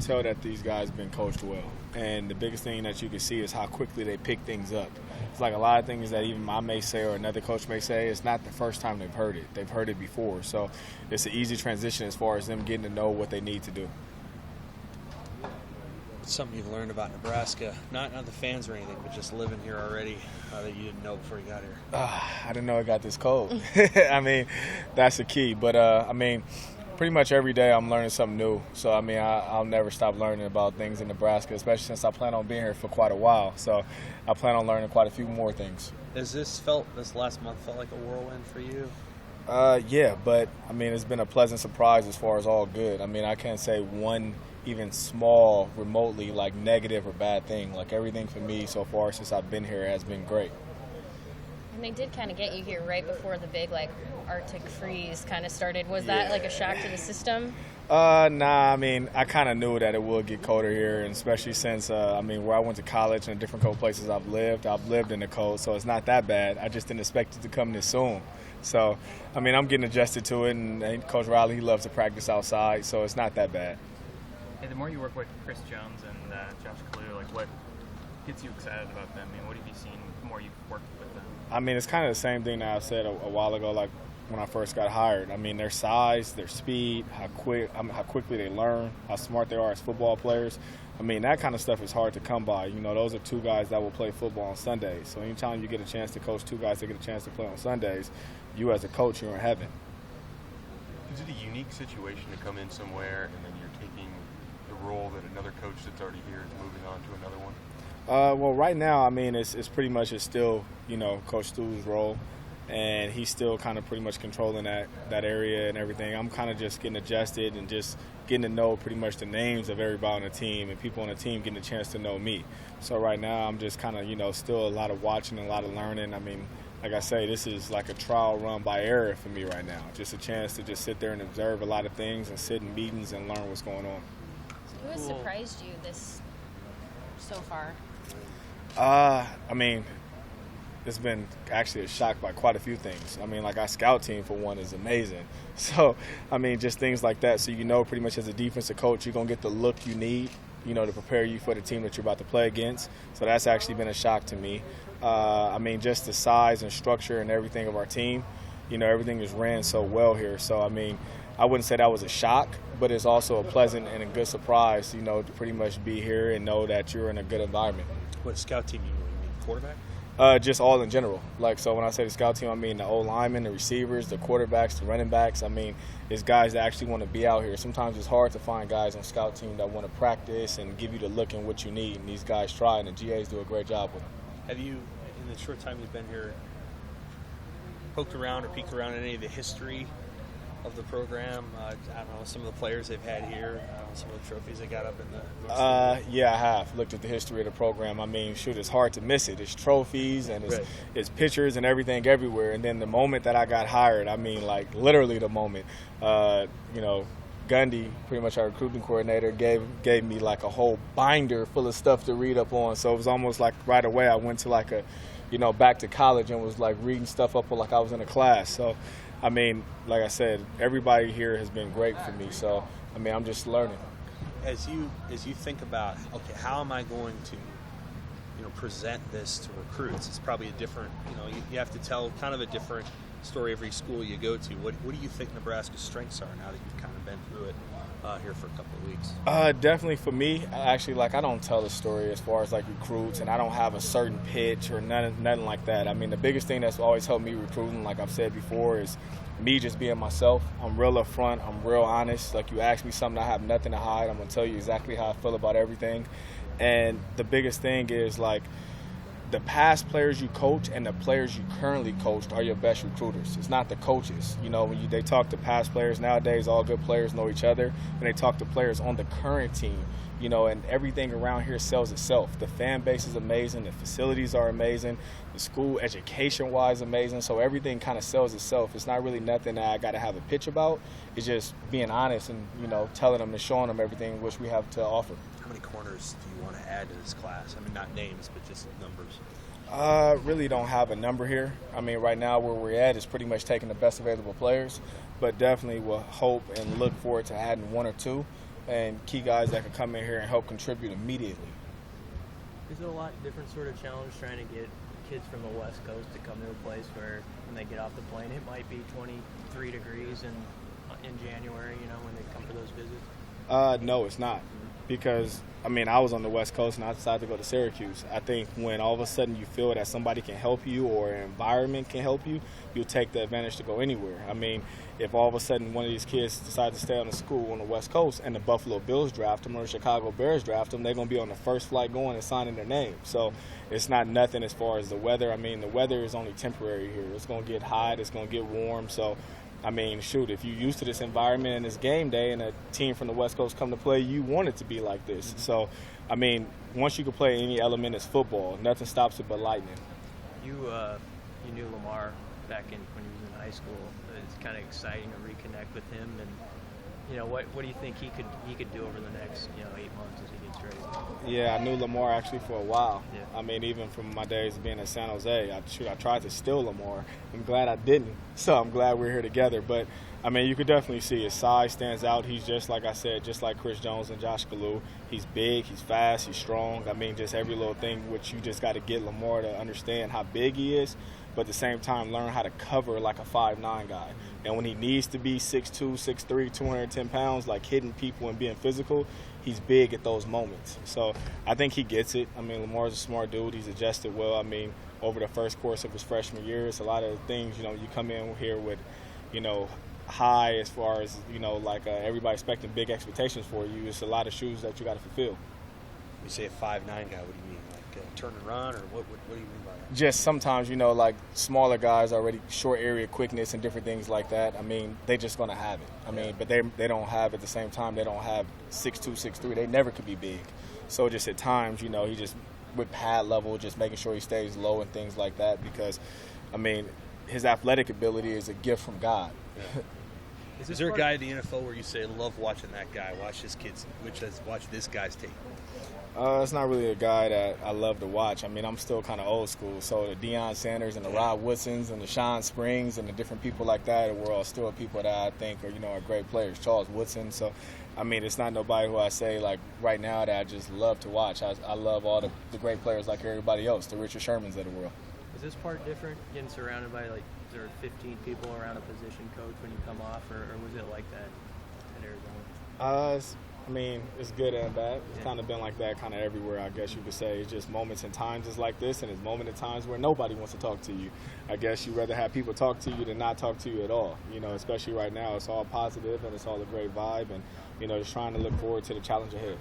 could tell that these guys have been coached well. And the biggest thing that you can see is how quickly they pick things up. It's like a lot of things that even I may say or another coach may say, it's not the first time they've heard it. They've heard it before. So it's an easy transition as far as them getting to know what they need to do. What's something you've learned about Nebraska? Not the fans or anything, but just living here already that you didn't know before you got here. I didn't know it got this cold. I mean, that's the key. But, pretty much every day I'm learning something new. So, I'll never stop learning about things in Nebraska, especially since I plan on being here for quite a while. So I plan on learning quite a few more things. Has this last month felt like a whirlwind for you? Yeah, but, it's been a pleasant surprise as far as all good. I can't say one even small, remotely, like, negative or bad thing. Like, everything for me so far since I've been here has been great. And they did kind of get you here right before the big, Arctic freeze kind of started. Was that, a shock to the system? Nah, I kind of knew that it would get colder here, and especially since, where I went to college and the different cold places I've lived in the cold, so it's not that bad. I just didn't expect it to come this soon. So, I'm getting adjusted to it, and Coach Riley, he loves to practice outside, so it's not that bad. Hey, the more you work with Chris Jones and Josh Kalu, what gets you excited about them? What have you seen the more you've worked with them? It's kind of the same thing that I said a while ago, like when I first got hired. Their size, their speed, how quickly they learn, how smart they are as football players. That kind of stuff is hard to come by. Those are two guys that will play football on Sundays. So anytime you get a chance to coach two guys that get a chance to play on Sundays, you as a coach, you're in heaven. Is it a unique situation to come in somewhere and then you're taking the role that another coach that's already here is moving on to another one? Well, right now, it's pretty much it's still, Coach Stu's role, and he's still kind of pretty much controlling that area and everything. I'm kind of just getting adjusted and just getting to know pretty much the names of everybody on the team and people on the team getting a chance to know me. So right now, I'm just kind of, still a lot of watching and a lot of learning. Like I say, this is like a trial run by error for me right now. Just a chance to just sit there and observe a lot of things and sit in meetings and learn what's going on. Who has surprised you this so far? It's been actually a shock by quite a few things. Our scout team, for one, is amazing. So, just things like that. So, pretty much as a defensive coach, you're going to get the look you need, to prepare you for the team that you're about to play against. So that's actually been a shock to me. Just the size and structure and everything of our team. Everything is ran so well here. So, I wouldn't say that was a shock, but it's also a pleasant and a good surprise, to pretty much be here and know that you're in a good environment. What scout team you mean? Quarterback? Just all in general. So when I say the scout team, the O linemen, the receivers, the quarterbacks, the running backs. It's guys that actually want to be out here. Sometimes it's hard to find guys on scout team that want to practice and give you the look and what you need. And these guys try, and the GAs do a great job with them. Have you, in the short time you've been here, poked around or peeked around in any of the history of the program? I don't know, some of the players they've had here, some of the trophies they got up in the Yeah, I have looked at the history of the program. It's hard to miss it. It's trophies and it's pictures and everything everywhere. And then the moment that I got hired, literally the moment, Gundy, pretty much our recruiting coordinator, gave me a whole binder full of stuff to read up on. So it was almost like right away I went to back to college and was reading stuff up like I was in a class. So like I said, everybody here has been great for me. So, I'm just learning. As you think about, okay, how am I going to, present this to recruits? It's probably a different, you have to tell kind of a different story every school you go to. What do you think Nebraska's strengths are now that you've kind of been through it here for a couple of weeks? Definitely for me, actually, I don't tell a story as far as recruits, and I don't have a certain pitch or nothing like that. The biggest thing that's always helped me recruiting, like I've said before, is me just being myself. I'm real upfront. I'm real honest. You ask me something, I have nothing to hide. I'm going to tell you exactly how I feel about everything. And the biggest thing is, the past players you coach and the players you currently coached are your best recruiters. It's not the coaches. When they talk to past players nowadays, all good players know each other. When they talk to players on the current team, and everything around here sells itself. The fan base is amazing. The facilities are amazing. The school, education-wise, amazing. So everything kind of sells itself. It's not really nothing that I got to have a pitch about. It's just being honest and, telling them and showing them everything which we have to offer. How many corners do you want to add to this class? Not names, but just numbers. Really don't have a number here. Right now where we're at is pretty much taking the best available players, but definitely will hope and look forward to adding one or two. and key guys that can come in here and help contribute immediately. Is it a lot different sort of challenge trying to get kids from the West Coast to come to a place where when they get off the plane it might be 23 degrees in January, when they come for those visits? No, it's not. Because, I was on the West Coast and I decided to go to Syracuse. I think when all of a sudden you feel that somebody can help you or an environment can help you, you'll take the advantage to go anywhere. If all of a sudden one of these kids decide to stay on the school on the West Coast and the Buffalo Bills draft them or the Chicago Bears draft them, they're going to be on the first flight going and signing their name. So it's not nothing as far as the weather. The weather is only temporary here. It's going to get hot. It's going to get warm. So if you're used to this environment and this game day and a team from the West Coast come to play, you want it to be like this. So, once you can play any element, it's football. Nothing stops it but lightning. You knew Lamar back when he was in high school. It's kind of exciting to reconnect with him. And, what do you think he could do over the next, 8 months as he gets ready? Yeah, I knew Lamar actually for a while. Yeah. Even from my days of being in San Jose, I tried to steal Lamar. I'm glad I didn't. So I'm glad we're here together. But, you could definitely see his size stands out. He's just, like I said, just like Chris Jones and Josh Kalu. He's big, he's fast, he's strong. Just every little thing, which you just got to get Lamar to understand how big he is, but at the same time learn how to cover like a 5'9" guy. And when he needs to be 6'2", 6'3", 210 pounds, like hitting people and being physical, he's big at those moments. So I think he gets it. Lamar's a smart dude. He's adjusted well. Over the first course of his freshman year, it's a lot of things, you come in here with, high as far as, everybody expecting big expectations for you. It's a lot of shoes that you got to fulfill. You say a 5'9" guy, what do you mean? Like turn and run, or what do you mean by that? Just sometimes, like smaller guys already short area quickness and different things like that. They just going to have it. But they don't have at the same time, they don't have 6'2", 6'3". They never could be big. So just at times, he just with pad level, just making sure he stays low and things like that because, his athletic ability is a gift from God. Yeah. Is there a guy in the NFL where you say, love watching that guy, watch his kids, watch this guy's tape? It's not really a guy that I love to watch. I'm still kind of old school. So the Deion Sanders and the Rod Woodsons and the Sean Springs and the different people like that were all still people that I think are great players. Charles Woodson. So, it's not nobody who I say, like, right now that I just love to watch. I love all the great players like everybody else, the Richard Shermans of the world. Is this part different, getting surrounded by, is there 15 people around a position coach when you come off, or was it like that at Arizona? It's good and bad. It's kind of been like that kind of everywhere, I guess you could say. It's just moments and times is like this, and it's moments and times where nobody wants to talk to you. I guess you'd rather have people talk to you than not talk to you at all. Especially right now, it's all positive and it's all a great vibe, and, just trying to look forward to the challenge ahead.